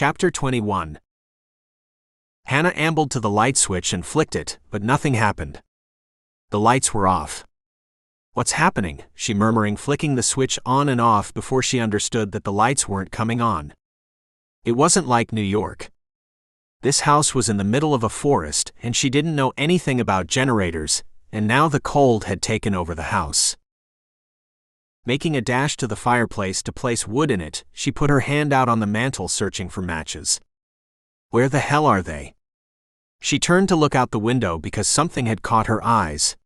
Chapter 21. Hannah ambled to the light switch and flicked it, but nothing happened. The lights were off. "What's happening?" she murmured, flicking the switch on and off before she understood that the lights weren't coming on. It wasn't like New York. This house was in the middle of a forest, and she didn't know anything about generators, and now the cold had taken over the house. Making a dash to the fireplace to place wood in it, she put her hand out on the mantel searching for matches. Where the hell are they? She turned to look out the window because something had caught her eyes.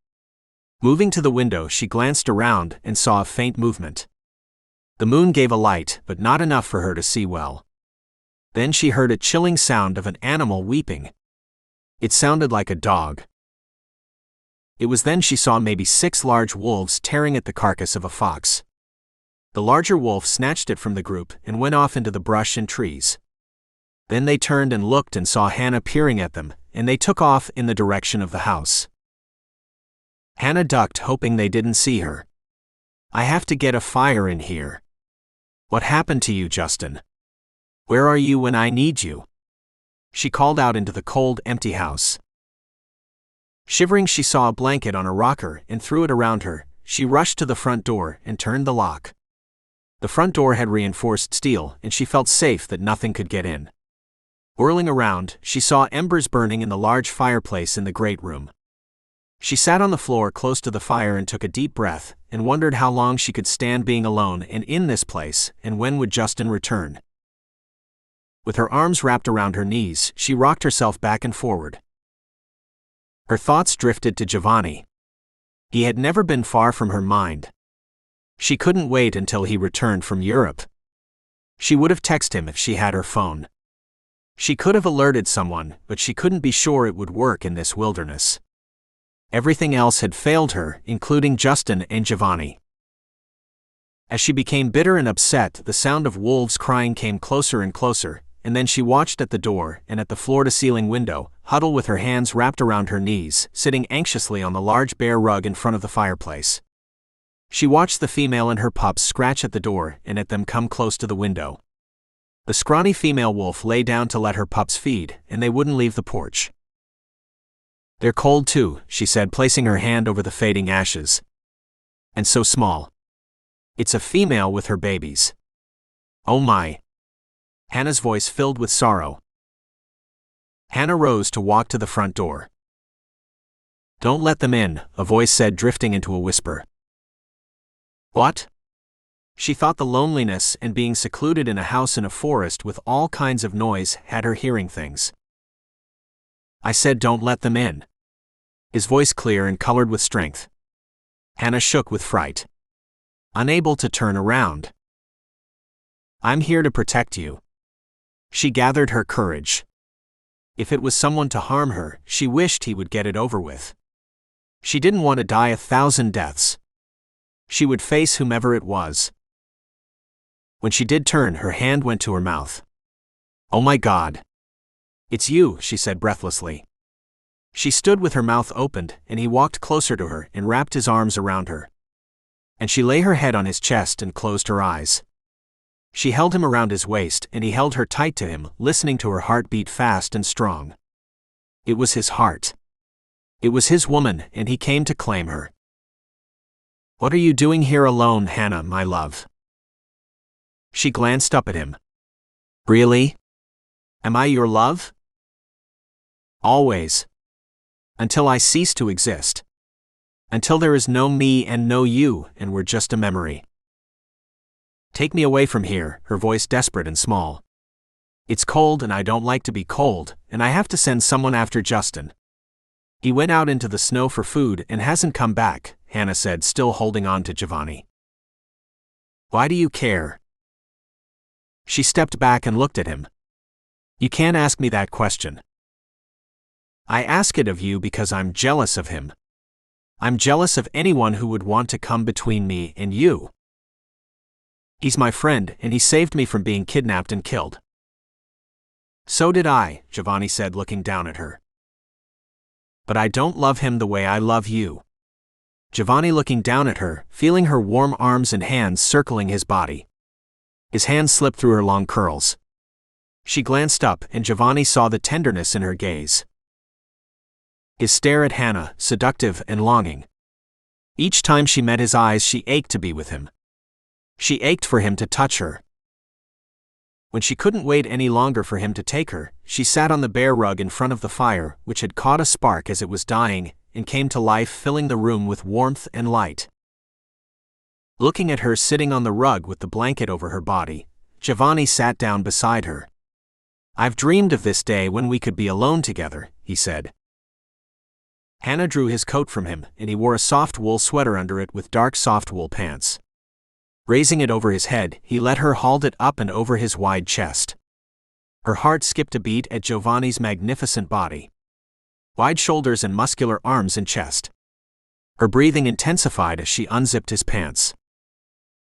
Moving to the window, she glanced around and saw a faint movement. The moon gave a light, but not enough for her to see well. Then she heard a chilling sound of an animal weeping. It sounded like a dog. It was then she saw maybe 6 large wolves tearing at the carcass of a fox. The larger wolf snatched it from the group and went off into the brush and trees. Then they turned and looked and saw Hannah peering at them, and they took off in the direction of the house. Hannah ducked, hoping they didn't see her. "I have to get a fire in here." "What happened to you, Justin? Where are you when I need you?" She called out into the cold, empty house. Shivering, she saw a blanket on a rocker and threw it around her. She rushed to the front door and turned the lock. The front door had reinforced steel, and she felt safe that nothing could get in. Whirling around, she saw embers burning in the large fireplace in the great room. She sat on the floor close to the fire and took a deep breath, and wondered how long she could stand being alone and in this place, and when would Justin return. With her arms wrapped around her knees, she rocked herself back and forward. Her thoughts drifted to Jovani. He had never been far from her mind. She couldn't wait until he returned from Europe. She would have texted him if she had her phone. She could have alerted someone, but she couldn't be sure it would work in this wilderness. Everything else had failed her, including Justin and Jovani. As she became bitter and upset, the sound of wolves crying came closer and closer, and then she watched at the door and at the floor-to-ceiling window, huddled with her hands wrapped around her knees, sitting anxiously on the large bare rug in front of the fireplace. She watched the female and her pups scratch at the door and at them come close to the window. The scrawny female wolf lay down to let her pups feed, and they wouldn't leave the porch. "They're cold too," she said, placing her hand over the fading ashes. "And so small. It's a female with her babies. Oh my." Hannah's voice filled with sorrow. Hannah rose to walk to the front door. "Don't let them in," a voice said, drifting into a whisper. "What?" She thought the loneliness and being secluded in a house in a forest with all kinds of noise had her hearing things. "I said don't let them in." His voice clear and colored with strength. Hannah shook with fright. Unable to turn around. "I'm here to protect you." She gathered her courage. If it was someone to harm her, she wished he would get it over with. She didn't want to die 1,000 deaths. She would face whomever it was. When she did turn, her hand went to her mouth. "Oh my God. It's you," she said breathlessly. She stood with her mouth opened, and he walked closer to her and wrapped his arms around her. And she lay her head on his chest and closed her eyes. She held him around his waist, and he held her tight to him, listening to her heart beat fast and strong. It was his heart. It was his woman, and he came to claim her. "What are you doing here alone, Hannah, my love?" She glanced up at him. "Really? Am I your love?" "Always. Until I cease to exist. Until there is no me and no you, and we're just a memory. Take me away from here," her voice desperate and small. "It's cold and I don't like to be cold, and I have to send someone after Justin. He went out into the snow for food and hasn't come back," Hannah said, still holding on to Jovani. "Why do you care?" She stepped back and looked at him. "You can't ask me that question. I ask it of you because I'm jealous of him. I'm jealous of anyone who would want to come between me and you. He's my friend, and he saved me from being kidnapped and killed." "So did I," Jovani said, looking down at her. "But I don't love him the way I love you." Jovani looking down at her, feeling her warm arms and hands circling his body. His hands slipped through her long curls. She glanced up, and Jovani saw the tenderness in her gaze. His stare at Hannah, seductive and longing. Each time she met his eyes, she ached to be with him. She ached for him to touch her. When she couldn't wait any longer for him to take her, she sat on the bare rug in front of the fire, which had caught a spark as it was dying, and came to life, filling the room with warmth and light. Looking at her sitting on the rug with the blanket over her body, Jovani sat down beside her. "I've dreamed of this day when we could be alone together," he said. Hannah drew his coat from him, and he wore a soft wool sweater under it with dark soft wool pants. Raising it over his head, he let her hold it up and over his wide chest. Her heart skipped a beat at Jovani's magnificent body. Wide shoulders and muscular arms and chest. Her breathing intensified as she unzipped his pants.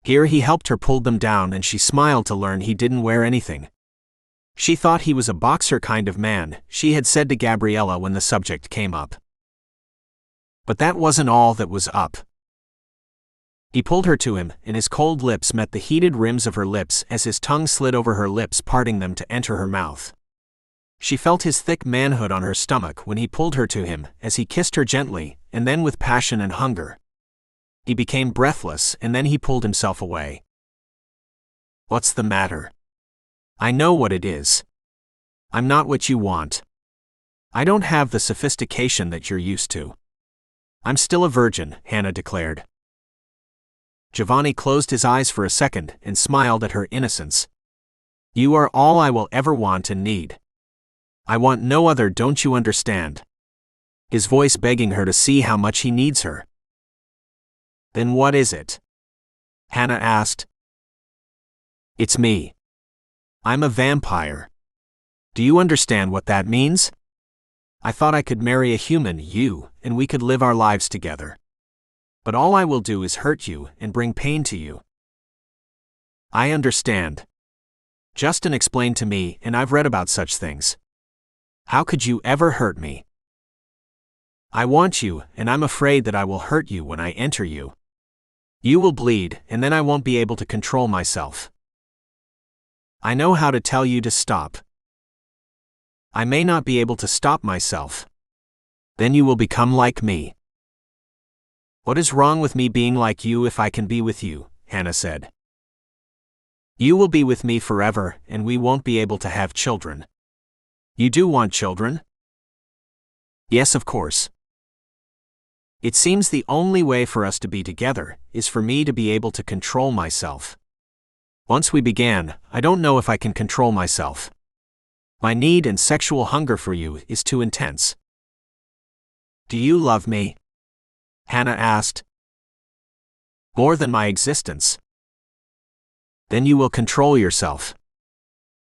Here he helped her pull them down, and she smiled to learn he didn't wear anything. She thought he was a boxer kind of man, she had said to Gabriella when the subject came up. But that wasn't all that was up. He pulled her to him, and his cold lips met the heated rims of her lips as his tongue slid over her lips, parting them to enter her mouth. She felt his thick manhood on her stomach when he pulled her to him, as he kissed her gently, and then with passion and hunger. He became breathless, and then he pulled himself away. "What's the matter? I know what it is. I'm not what you want. I don't have the sophistication that you're used to. I'm still a virgin," Hannah declared. Jovani closed his eyes for a second and smiled at her innocence. "You are all I will ever want and need. I want no other, don't you understand?" His voice begging her to see how much he needs her. "Then what is it?" Hannah asked. "It's me. I'm a vampire. Do you understand what that means? I thought I could marry a human, you, and we could live our lives together. But all I will do is hurt you and bring pain to you." "I understand. Justin explained to me, and I've read about such things. How could you ever hurt me? I want you, and I'm afraid that I will hurt you when I enter you. You will bleed, and then I won't be able to control myself. I know how to tell you to stop. I may not be able to stop myself. Then you will become like me." "What is wrong with me being like you if I can be with you?" Hannah said. "You will be with me forever, and we won't be able to have children. You do want children?" "Yes, of course. It seems the only way for us to be together is for me to be able to control myself. Once we began, I don't know if I can control myself. My need and sexual hunger for you is too intense." "Do you love me?" Hannah asked. "More than my existence." "Then you will control yourself."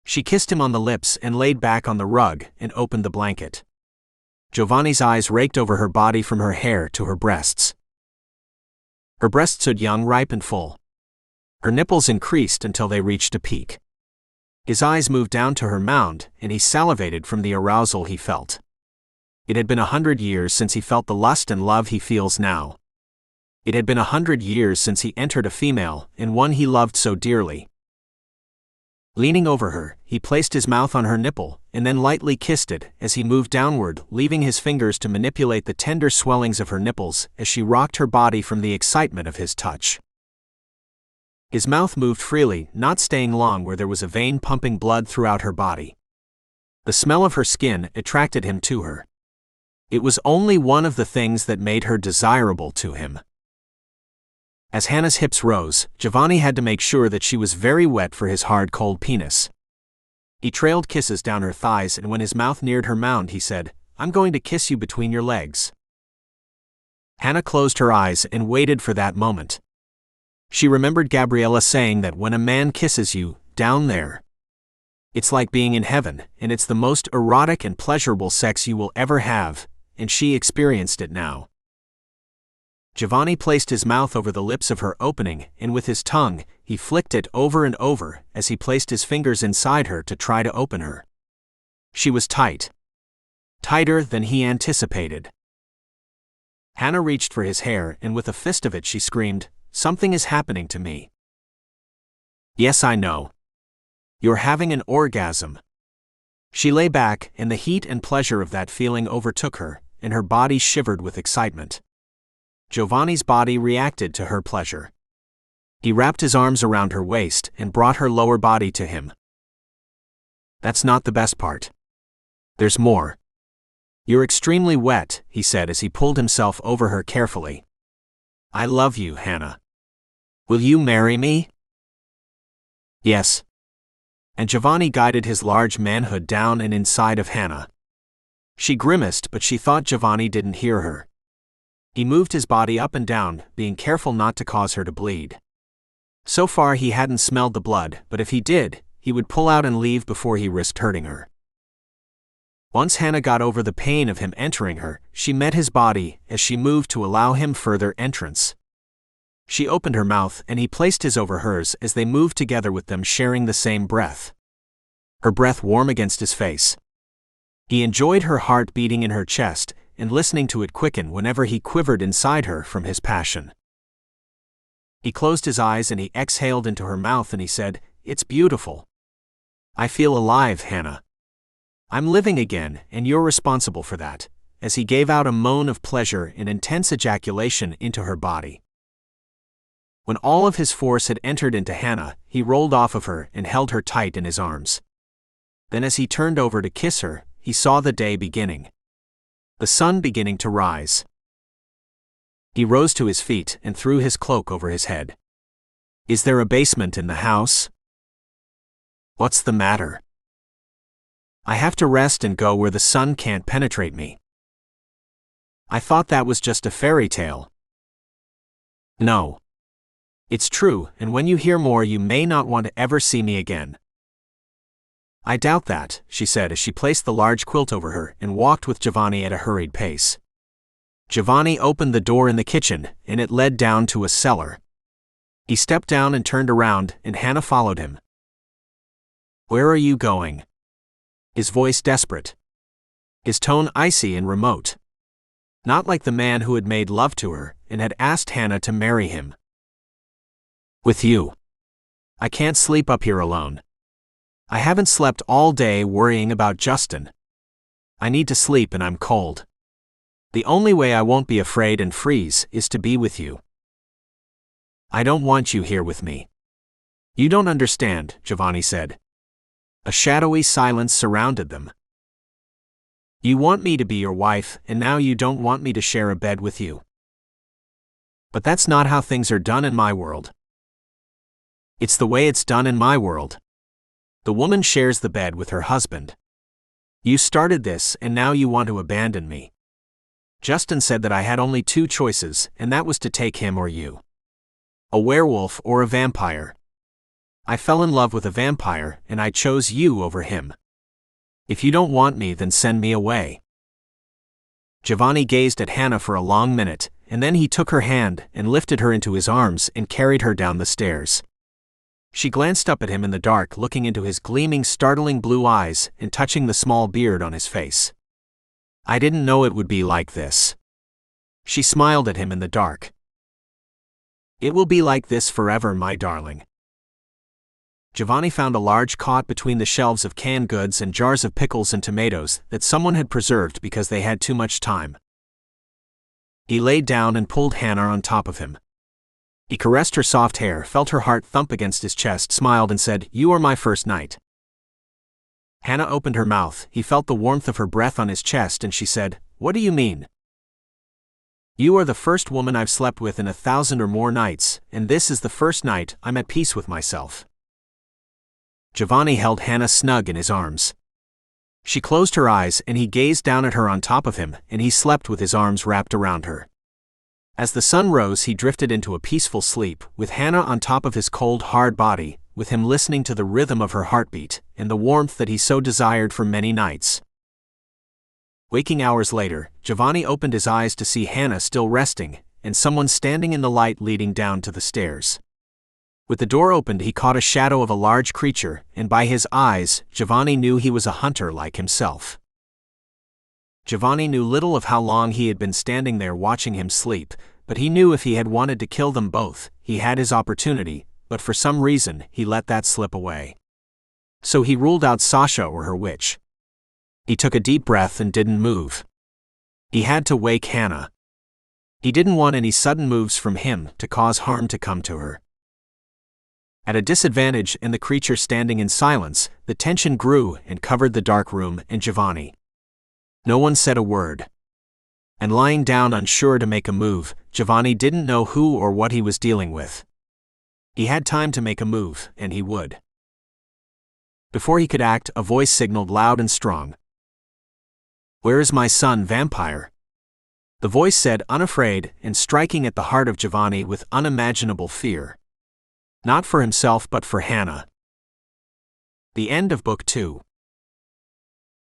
She kissed him on the lips and laid back on the rug and opened the blanket. Jovani's eyes raked over her body from her hair to her breasts. Her breasts stood young, ripe and full. Her nipples increased until they reached a peak. His eyes moved down to her mound, and he salivated from the arousal he felt. It had been 100 years since he felt the lust and love he feels now. It had been 100 years since he entered a female, and one he loved so dearly. Leaning over her, he placed his mouth on her nipple, and then lightly kissed it as he moved downward, leaving his fingers to manipulate the tender swellings of her nipples as she rocked her body from the excitement of his touch. His mouth moved freely, not staying long where there was a vein pumping blood throughout her body. The smell of her skin attracted him to her. It was only one of the things that made her desirable to him. As Hannah's hips rose, Jovani had to make sure that she was very wet for his hard, cold penis. He trailed kisses down her thighs, and when his mouth neared her mound he said, "I'm going to kiss you between your legs." Hannah closed her eyes and waited for that moment. She remembered Gabriella saying that when a man kisses you, down there, it's like being in heaven, and it's the most erotic and pleasurable sex you will ever have, and she experienced it now. Jovani placed his mouth over the lips of her opening, and with his tongue, he flicked it over and over as he placed his fingers inside her to try to open her. She was tight. Tighter than he anticipated. Hannah reached for his hair, and with a fist of it she screamed, "Something is happening to me." "Yes, I know. You're having an orgasm." She lay back, and the heat and pleasure of that feeling overtook her, and her body shivered with excitement. Jovani's body reacted to her pleasure. He wrapped his arms around her waist and brought her lower body to him. "That's not the best part. There's more. You're extremely wet," he said as he pulled himself over her carefully. "I love you, Hannah. Will you marry me?" "Yes." And Jovani guided his large manhood down and inside of Hannah. She grimaced, but she thought Jovani didn't hear her. He moved his body up and down, being careful not to cause her to bleed. So far he hadn't smelled the blood, but if he did, he would pull out and leave before he risked hurting her. Once Hannah got over the pain of him entering her, she met his body as she moved to allow him further entrance. She opened her mouth and he placed his over hers as they moved together with them sharing the same breath. Her breath warm against his face. He enjoyed her heart beating in her chest and listening to it quicken whenever he quivered inside her from his passion. He closed his eyes and he exhaled into her mouth and he said, "It's beautiful. I feel alive, Hannah. I'm living again, and you're responsible for that," as he gave out a moan of pleasure and intense ejaculation into her body. When all of his force had entered into Hannah, he rolled off of her and held her tight in his arms. Then as he turned over to kiss her, he saw the day beginning. The sun beginning to rise. He rose to his feet and threw his cloak over his head. "Is there a basement in the house?" "What's the matter?" "I have to rest and go where the sun can't penetrate me." "I thought that was just a fairy tale." "No. It's true, and when you hear more you may not want to ever see me again." "I doubt that," she said as she placed the large quilt over her and walked with Jovani at a hurried pace. Jovani opened the door in the kitchen, and it led down to a cellar. He stepped down and turned around, and Hannah followed him. "Where are you going?" His voice desperate. His tone icy and remote. Not like the man who had made love to her and had asked Hannah to marry him. "With you. I can't sleep up here alone. I haven't slept all day worrying about Justin. I need to sleep and I'm cold. The only way I won't be afraid and freeze is to be with you." "I don't want you here with me." "You don't understand," Jovani said. A shadowy silence surrounded them. "You want me to be your wife, and now you don't want me to share a bed with you. But that's not how things are done in my world." "It's the way it's done in my world. The woman shares the bed with her husband. You started this and now you want to abandon me. Justin said that I had only two choices, and that was to take him or you. A werewolf or a vampire. I fell in love with a vampire, and I chose you over him. If you don't want me, then send me away." Jovani gazed at Hannah for a long minute, and then he took her hand and lifted her into his arms and carried her down the stairs. She glanced up at him in the dark, looking into his gleaming, startling blue eyes and touching the small beard on his face. "I didn't know it would be like this." She smiled at him in the dark. "It will be like this forever, my darling." Jovani found a large cot between the shelves of canned goods and jars of pickles and tomatoes that someone had preserved because they had too much time. He laid down and pulled Hannah on top of him. He caressed her soft hair, felt her heart thump against his chest, smiled and said, "You are my first night." Hannah opened her mouth. He felt the warmth of her breath on his chest and she said, "What do you mean?" "You are the first woman I've slept with in 1,000 or more nights, and this is the first night I'm at peace with myself." Jovani held Hannah snug in his arms. She closed her eyes and he gazed down at her on top of him, and he slept with his arms wrapped around her. As the sun rose, he drifted into a peaceful sleep, with Hannah on top of his cold, hard body, with him listening to the rhythm of her heartbeat, and the warmth that he so desired for many nights. Waking hours later, Jovani opened his eyes to see Hannah still resting, and someone standing in the light leading down to the stairs. With the door opened, he caught a shadow of a large creature, and by his eyes, Jovani knew he was a hunter like himself. Jovani knew little of how long he had been standing there watching him sleep, but he knew if he had wanted to kill them both, he had his opportunity, but for some reason, he let that slip away. So he ruled out Sasha or her witch. He took a deep breath and didn't move. He had to wake Hannah. He didn't want any sudden moves from him to cause harm to come to her. At a disadvantage and the creature standing in silence, the tension grew and covered the dark room and Jovani. No one said a word. And lying down unsure to make a move, Jovani didn't know who or what he was dealing with. He had time to make a move, and he would. Before he could act, a voice signaled loud and strong. "Where is my son, vampire?" The voice said, unafraid and striking at the heart of Jovani with unimaginable fear. Not for himself but for Hannah. The end of Book 2.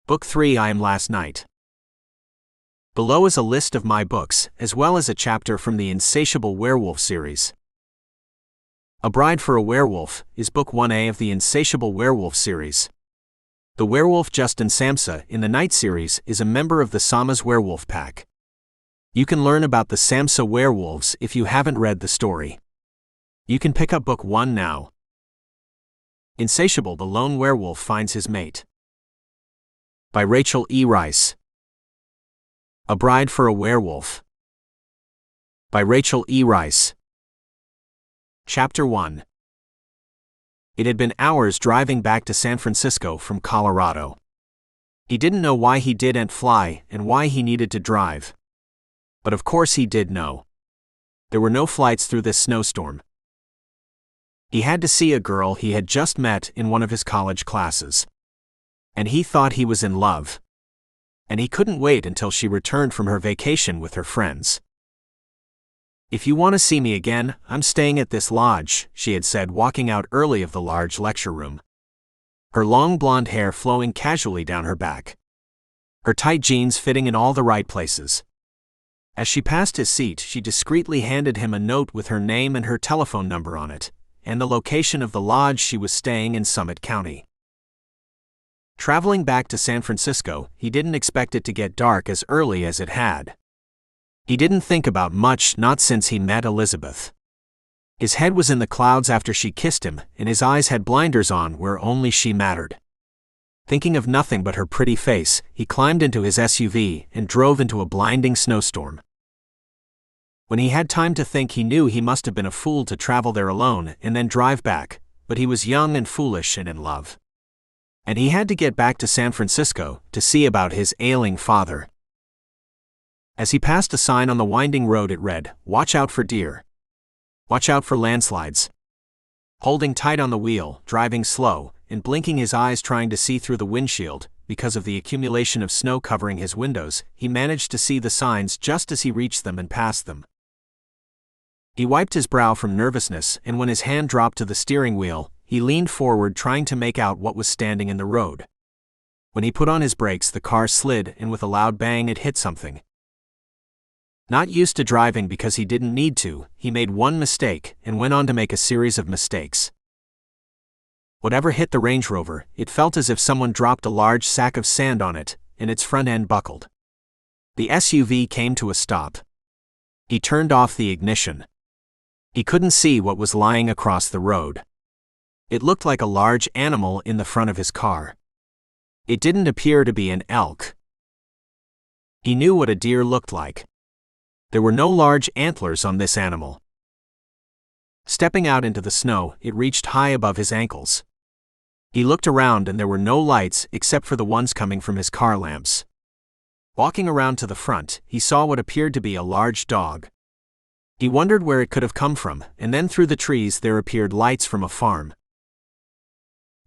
Book 3. I Am Last Night. Below is a list of my books, as well as a chapter from the Insatiable Werewolf series. A Bride for a Werewolf is Book 1A of the Insatiable Werewolf series. The werewolf Justin Samsa in the Night series is a member of the Sama's werewolf pack. You can learn about the Samsa werewolves if you haven't read the story. You can pick up Book 1 now. Insatiable, the lone werewolf finds his mate. By Rachel E. Rice. A Bride for a Werewolf. By Rachel E. Rice. Chapter 1. It had been hours driving back to San Francisco from Colorado. He didn't know why he didn't fly and why he needed to drive. But of course he did know. There were no flights through this snowstorm. He had to see a girl he had just met in one of his college classes. And he thought he was in love. And he couldn't wait until she returned from her vacation with her friends. "If you want to see me again, I'm staying at this lodge," she had said, walking out early of the large lecture room. Her long blonde hair flowing casually down her back. Her tight jeans fitting in all the right places. As she passed his seat, she discreetly handed him a note with her name and her telephone number on it, and the location of the lodge she was staying in Summit County. Traveling back to San Francisco, he didn't expect it to get dark as early as it had. He didn't think about much, not since he met Elizabeth. His head was in the clouds after she kissed him, and his eyes had blinders on where only she mattered. Thinking of nothing but her pretty face, he climbed into his SUV and drove into a blinding snowstorm. When he had time to think, he knew he must have been a fool to travel there alone and then drive back, but he was young and foolish and in love. And he had to get back to San Francisco to see about his ailing father. As he passed a sign on the winding road, it read, "Watch out for deer. Watch out for landslides." Holding tight on the wheel, driving slow, and blinking his eyes trying to see through the windshield, because of the accumulation of snow covering his windows, he managed to see the signs just as he reached them and passed them. He wiped his brow from nervousness, and when his hand dropped to the steering wheel, he leaned forward trying to make out what was standing in the road. When he put on his brakes, the car slid, and with a loud bang it hit something. Not used to driving because he didn't need to, he made one mistake and went on to make a series of mistakes. Whatever hit the Range Rover, it felt as if someone dropped a large sack of sand on it, and its front end buckled. The SUV came to a stop. He turned off the ignition. He couldn't see what was lying across the road. It looked like a large animal in the front of his car. It didn't appear to be an elk. He knew what a deer looked like. There were no large antlers on this animal. Stepping out into the snow, it reached high above his ankles. He looked around and there were no lights except for the ones coming from his car lamps. Walking around to the front, he saw what appeared to be a large dog. He wondered where it could have come from, and then through the trees there appeared lights from a farm.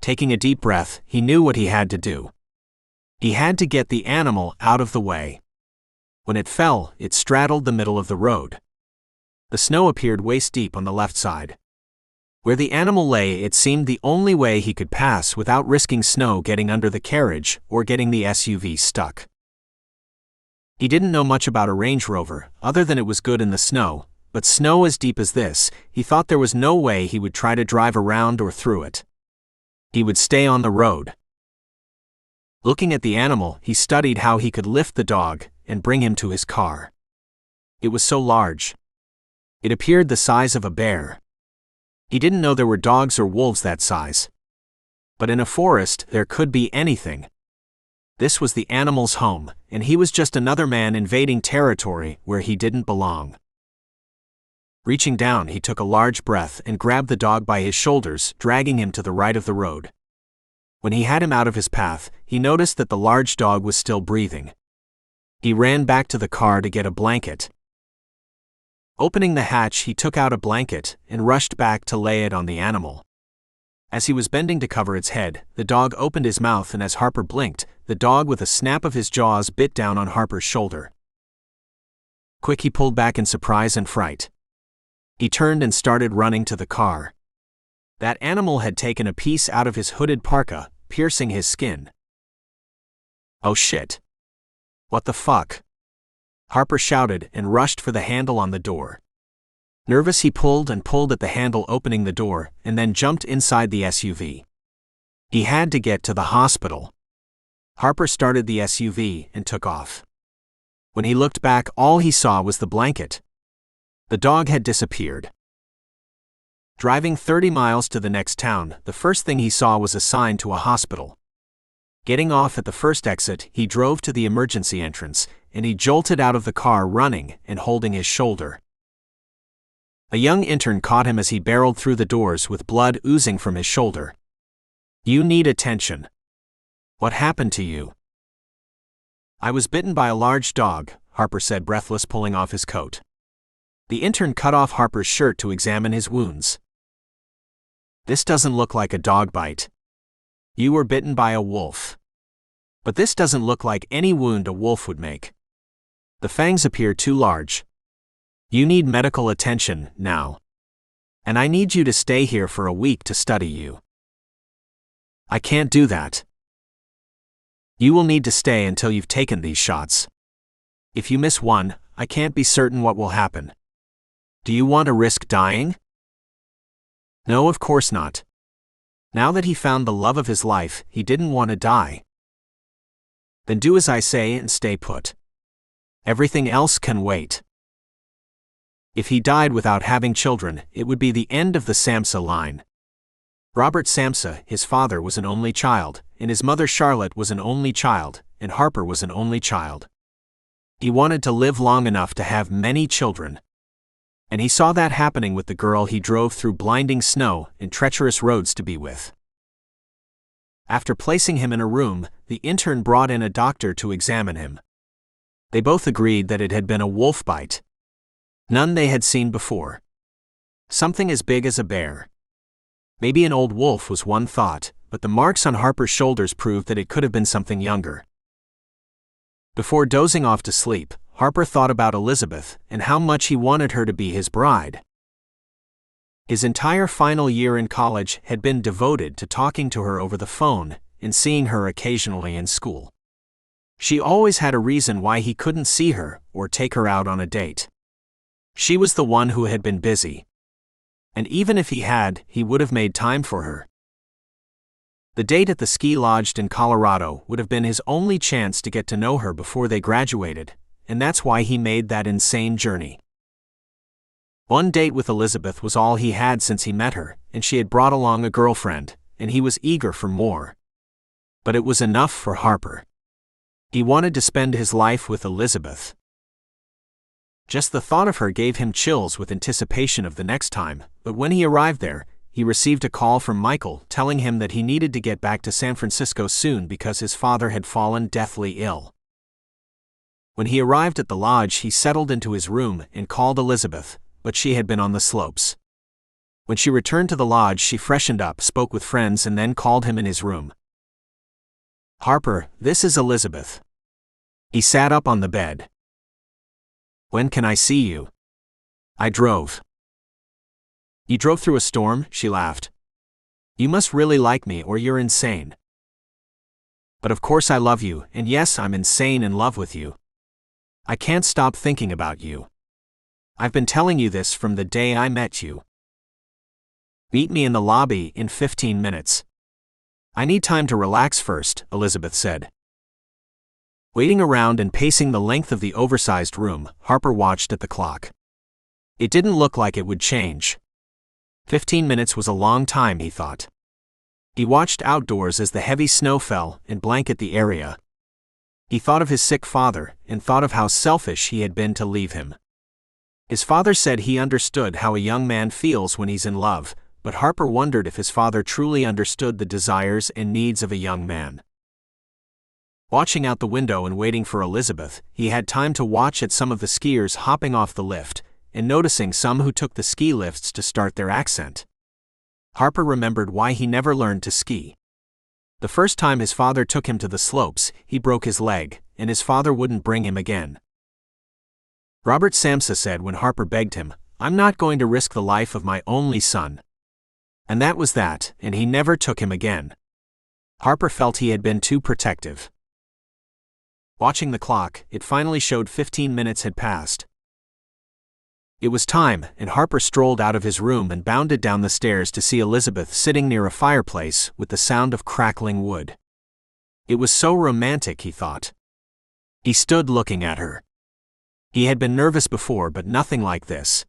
Taking a deep breath, he knew what he had to do. He had to get the animal out of the way. When it fell, it straddled the middle of the road. The snow appeared waist-deep on the left side. Where the animal lay, it seemed the only way he could pass without risking snow getting under the carriage or getting the SUV stuck. He didn't know much about a Range Rover, other than it was good in the snow, but snow as deep as this, he thought there was no way he would try to drive around or through it. He would stay on the road. Looking at the animal, he studied how he could lift the dog and bring him to his car. It was so large. It appeared the size of a bear. He didn't know there were dogs or wolves that size. But in a forest, there could be anything. This was the animal's home, and he was just another man invading territory where he didn't belong. Reaching down, he took a large breath and grabbed the dog by his shoulders, dragging him to the right of the road. When he had him out of his path, he noticed that the large dog was still breathing. He ran back to the car to get a blanket. Opening the hatch, he took out a blanket and rushed back to lay it on the animal. As he was bending to cover its head, the dog opened his mouth, and as Harper blinked, the dog with a snap of his jaws bit down on Harper's shoulder. Quick, he pulled back in surprise and fright. He turned and started running to the car. That animal had taken a piece out of his hooded parka, piercing his skin. "Oh shit. What the fuck?" Harper shouted and rushed for the handle on the door. Nervous, he pulled and pulled at the handle, opening the door, and then jumped inside the SUV. He had to get to the hospital. Harper started the SUV and took off. When he looked back, all he saw was the blanket. The dog had disappeared. Driving 30 miles to the next town, the first thing he saw was a sign to a hospital. Getting off at the first exit, he drove to the emergency entrance, and he jolted out of the car, running and holding his shoulder. A young intern caught him as he barreled through the doors with blood oozing from his shoulder. "You need attention. What happened to you?" "I was bitten by a large dog," Harper said, breathless, pulling off his coat. The intern cut off Harper's shirt to examine his wounds. "This doesn't look like a dog bite. You were bitten by a wolf. But this doesn't look like any wound a wolf would make. The fangs appear too large. You need medical attention now. And I need you to stay here for a week to study you." "I can't do that. You will need to stay until you've taken these shots. If you miss one, I can't be certain what will happen. Do you want to risk dying?" No, of course not. Now that he found the love of his life, he didn't want to die. "Then do as I say and stay put. Everything else can wait." If he died without having children, it would be the end of the Samsa line. Robert Samsa, his father, was an only child, and his mother Charlotte was an only child, and Harper was an only child. He wanted to live long enough to have many children. And he saw that happening with the girl he drove through blinding snow and treacherous roads to be with. After placing him in a room, the intern brought in a doctor to examine him. They both agreed that it had been a wolf bite. None they had seen before. Something as big as a bear. Maybe an old wolf was one thought, but the marks on Harper's shoulders proved that it could have been something younger. Before dozing off to sleep, Harper thought about Elizabeth and how much he wanted her to be his bride. His entire final year in college had been devoted to talking to her over the phone and seeing her occasionally in school. She always had a reason why he couldn't see her or take her out on a date. She was the one who had been busy. And even if he had, he would have made time for her. The date at the ski lodge in Colorado would have been his only chance to get to know her before they graduated, and that's why he made that insane journey. One date with Elizabeth was all he had since he met her, and she had brought along a girlfriend, and he was eager for more. But it was enough for Harper. He wanted to spend his life with Elizabeth. Just the thought of her gave him chills with anticipation of the next time, but when he arrived there, he received a call from Michael telling him that he needed to get back to San Francisco soon because his father had fallen deathly ill. When he arrived at the lodge, he settled into his room and called Elizabeth, but she had been on the slopes. When she returned to the lodge, she freshened up, spoke with friends, and then called him in his room. "Harper, this is Elizabeth." He sat up on the bed. "When can I see you?" "I drove." "You drove through a storm?" She laughed. "You must really like me or you're insane." "But of course I love you, and yes, I'm insane in love with you. I can't stop thinking about you. I've been telling you this from the day I met you." "Meet me in the lobby in 15 minutes. I need time to relax first," Elizabeth said. Waiting around and pacing the length of the oversized room, Harper watched at the clock. It didn't look like it would change. 15 minutes was a long time, he thought. He watched outdoors as the heavy snow fell and blanketed the area. He thought of his sick father, and thought of how selfish he had been to leave him. His father said he understood how a young man feels when he's in love, but Harper wondered if his father truly understood the desires and needs of a young man. Watching out the window and waiting for Elizabeth, he had time to watch at some of the skiers hopping off the lift, and noticing some who took the ski lifts to start their ascent. Harper remembered why he never learned to ski. The first time his father took him to the slopes, he broke his leg, and his father wouldn't bring him again. Robert Samsa said when Harper begged him, "I'm not going to risk the life of my only son." And that was that, and he never took him again. Harper felt he had been too protective. Watching the clock, it finally showed 15 minutes had passed. It was time, and Harper strolled out of his room and bounded down the stairs to see Elizabeth sitting near a fireplace with the sound of crackling wood. It was so romantic, he thought. He stood looking at her. He had been nervous before, but nothing like this.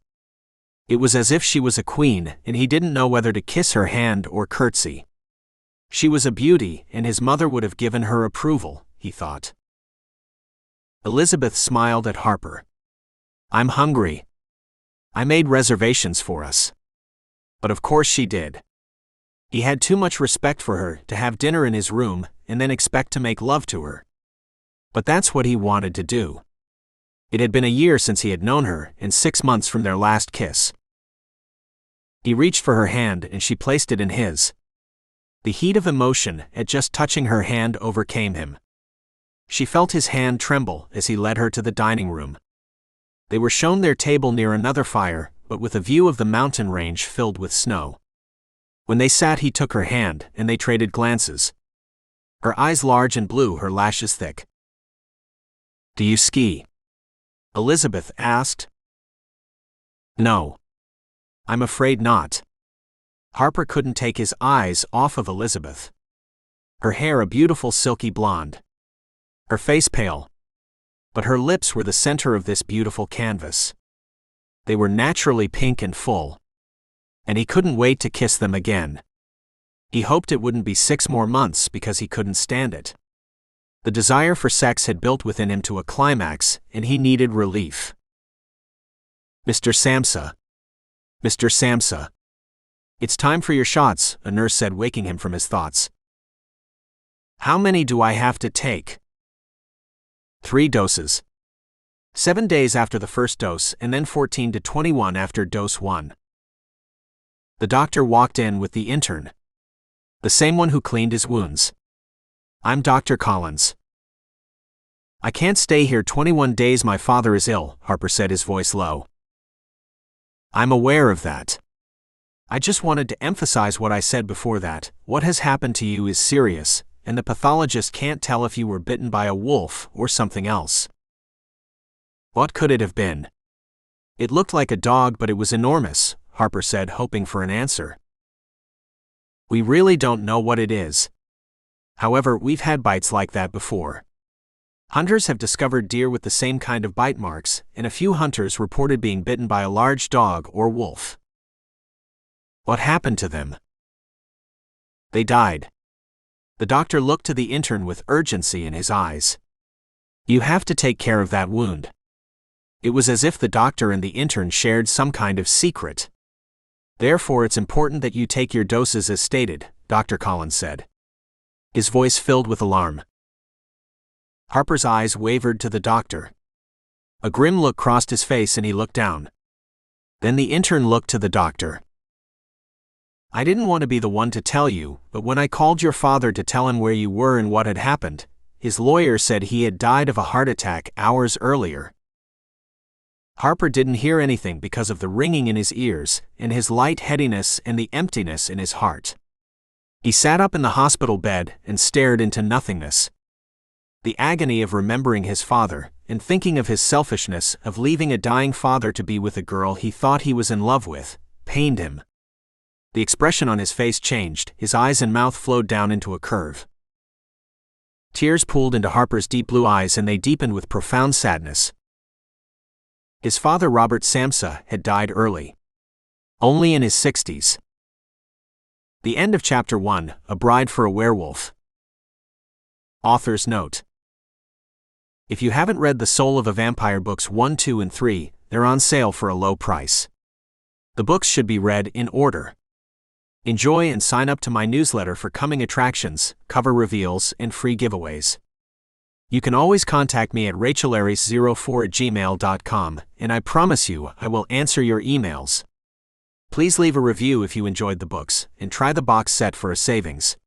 It was as if she was a queen, and he didn't know whether to kiss her hand or curtsy. She was a beauty, and his mother would have given her approval, he thought. Elizabeth smiled at Harper. "I'm hungry. I made reservations for us." But of course she did. He had too much respect for her to have dinner in his room and then expect to make love to her. But that's what he wanted to do. It had been a year since he had known her, and 6 months from their last kiss. He reached for her hand and she placed it in his. The heat of emotion at just touching her hand overcame him. She felt his hand tremble as he led her to the dining room. They were shown their table near another fire, but with a view of the mountain range filled with snow. When they sat, he took her hand, and they traded glances. Her eyes large and blue, her lashes thick. "Do you ski?" Elizabeth asked. "No. I'm afraid not." Harper couldn't take his eyes off of Elizabeth. Her hair a beautiful silky blonde. Her face pale. But her lips were the center of this beautiful canvas. They were naturally pink and full. And he couldn't wait to kiss them again. He hoped it wouldn't be 6 more months because he couldn't stand it. The desire for sex had built within him to a climax, and he needed relief. "Mr. Samsa. Mr. Samsa. It's time for your shots," a nurse said, waking him from his thoughts. "How many do I have to take?" 3 doses. 7 days after the first dose, and then 14 to 21 after dose 1. The doctor walked in with the intern. The same one who cleaned his wounds. "I'm Dr. Collins. I can't stay here 21 days. My father is ill," Harper said, his voice low. "I'm aware of that. I just wanted to emphasize what I said before, that what has happened to you is serious, and the pathologist can't tell if you were bitten by a wolf or something else." "What could it have been?" "It looked like a dog, but it was enormous," Harper said, hoping for an answer. "We really don't know what it is. However, we've had bites like that before. Hunters have discovered deer with the same kind of bite marks, and a few hunters reported being bitten by a large dog or wolf." "What happened to them?" "They died." The doctor looked to the intern with urgency in his eyes. "You have to take care of that wound." It was as if the doctor and the intern shared some kind of secret. "Therefore, it's important that you take your doses as stated," Dr. Collins said. His voice filled with alarm. Harper's eyes wavered to the doctor. A grim look crossed his face and he looked down. Then the intern looked to the doctor. "I didn't want to be the one to tell you, but when I called your father to tell him where you were and what had happened, his lawyer said he had died of a heart attack hours earlier." Harper didn't hear anything because of the ringing in his ears, and his light-headedness and the emptiness in his heart. He sat up in the hospital bed and stared into nothingness. The agony of remembering his father, and thinking of his selfishness of leaving a dying father to be with a girl he thought he was in love with, pained him. The expression on his face changed, his eyes and mouth flowed down into a curve. Tears pooled into Harper's deep blue eyes and they deepened with profound sadness. His father, Robert Samsa, had died early. Only in his 60s. The end of Chapter 1, A Bride for a Werewolf. Author's note. If you haven't read The Soul of a Vampire books 1, 2, and 3, they're on sale for a low price. The books should be read in order. Enjoy and sign up to my newsletter for coming attractions, cover reveals, and free giveaways. You can always contact me at rachelaris04@gmail.com, and I promise you I will answer your emails. Please leave a review if you enjoyed the books, and try the box set for a savings.